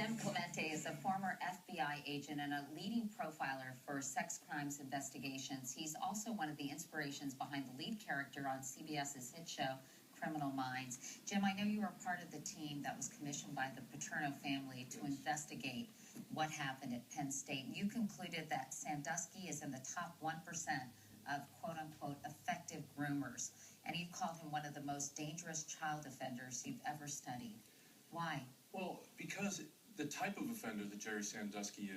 Jim Clemente is a former FBI agent and a leading profiler for sex crimes investigations. He's also one of the inspirations behind the lead character on CBS's hit show, Criminal Minds. Jim, I know you were part of the team that was commissioned by the Paterno family to investigate what happened at Penn State. You concluded that Sandusky is in the top 1% of quote-unquote effective groomers, and you called him one of the most dangerous child offenders you've ever studied. Why? Well, because the type of offender that Jerry Sandusky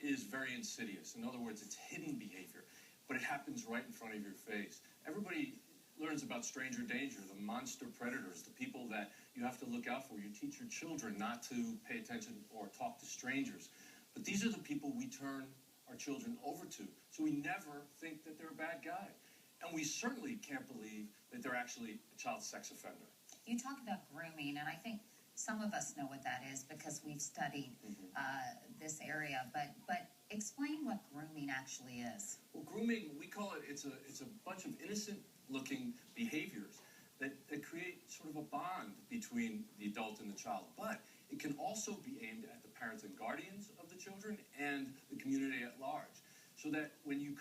is very insidious. In other words, it's hidden behavior, but it happens right in front of your face. Everybody learns about stranger danger, the monster predators, the people that you have to look out for. You teach your children not to pay attention or talk to strangers. But these are the people we turn our children over to. So we never think that they're a bad guy. And we certainly can't believe that they're actually a child sex offender. You talk about grooming, and I think some of us know what that is because we've studied this area. But explain what grooming actually is. Well, grooming, we call it, it's a bunch of innocent-looking behaviors that create sort of a bond between the adult and the child. But it can also be aimed at the parents and guardians of the children and the community at large. So that when you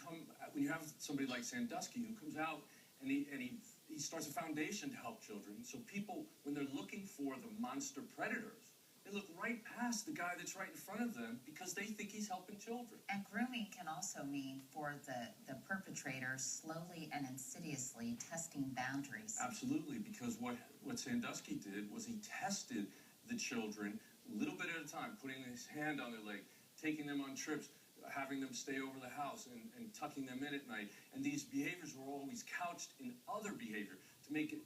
have somebody like Sandusky who comes out and he starts a foundation to help children, so people, when they're looking for the monster predators, they look right past the guy that's right in front of them because they think he's helping children. And grooming can also mean for the perpetrator slowly and insidiously testing boundaries. Absolutely, because what Sandusky did was he tested the children a little bit at a time, putting his hand on their leg, taking them on trips, having them stay over the house and tucking them in at night. And these behaviors were always couched in other behavior to make it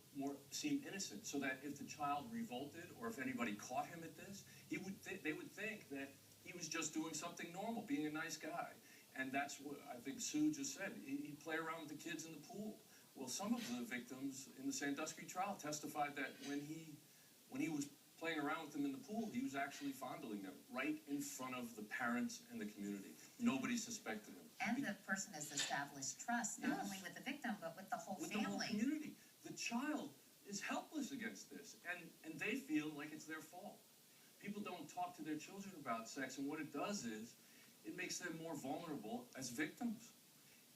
seem innocent, so that if the child revolted or if anybody caught him at this, they would think that he was just doing something normal, being a nice guy. And that's what I think Sue just said. He'd play around with the kids in the pool. Well, some of the victims in the Sandusky trial testified that when he was playing around with them in the pool, he was actually fondling them right in front of the parents and the community. Nobody suspected him. And the person has established trust, not only with the victim, but with the whole family. The whole community. The child is helpless against this, and they feel like it's their fault. People don't talk to their children about sex, and what it does is it makes them more vulnerable as victims.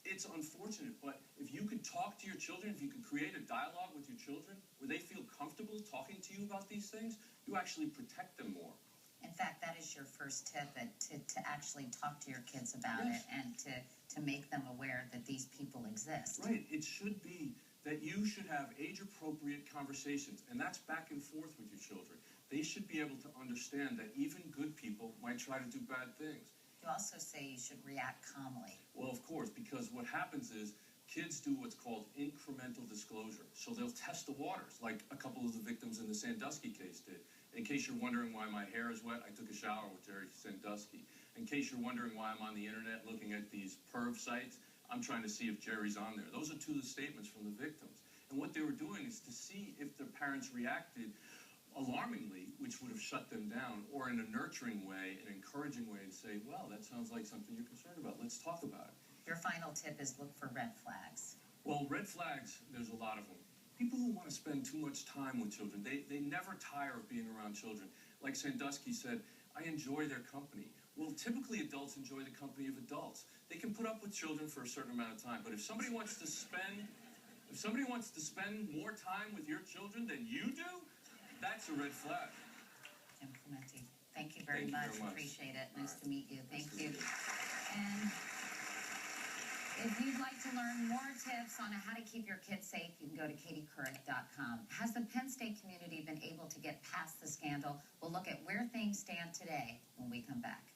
It's unfortunate, but if you could talk to your children, if you could create a dialogue with your children where they feel comfortable talking to you about these things, you actually protect them more. In fact, that is your first tip, to actually talk to your kids about it and to make them aware that these people exist. Right. It should be that you should have age-appropriate conversations, and that's back and forth with your children. They should be able to understand that even good people might try to do bad things. You also say you should react calmly. Well, of course, because what happens is kids do what's called incremental disclosure. So they'll test the waters, like a couple of the victims in the Sandusky case did. In case you're wondering why my hair is wet, I took a shower with Jerry Sandusky. In case you're wondering why I'm on the internet looking at these perv sites, I'm trying to see if Jerry's on there. Those are two of the statements from the victims. And what they were doing is to see if their parents reacted alarmingly, which would have shut them down, or in a nurturing way, an encouraging way, and say, well, that sounds like something you're concerned about. Let's talk about it. Your final tip is look for red flags. Well, red flags, there's a lot of them. People who want to spend too much time with children, they never tire of being around children. Like Sandusky said, I enjoy their company. Well, typically adults enjoy the company of adults. They can put up with children for a certain amount of time, but if somebody wants to spend more time with your children than you do, that's a red flag. Jim Clemente, thank you very much. Appreciate it. Nice to meet you. Thank you. And if you'd like to learn more tips on how to keep your kids safe, you can go to katiecouric.com. Has the Penn State community been able to get past the scandal? We'll look at where things stand today when we come back.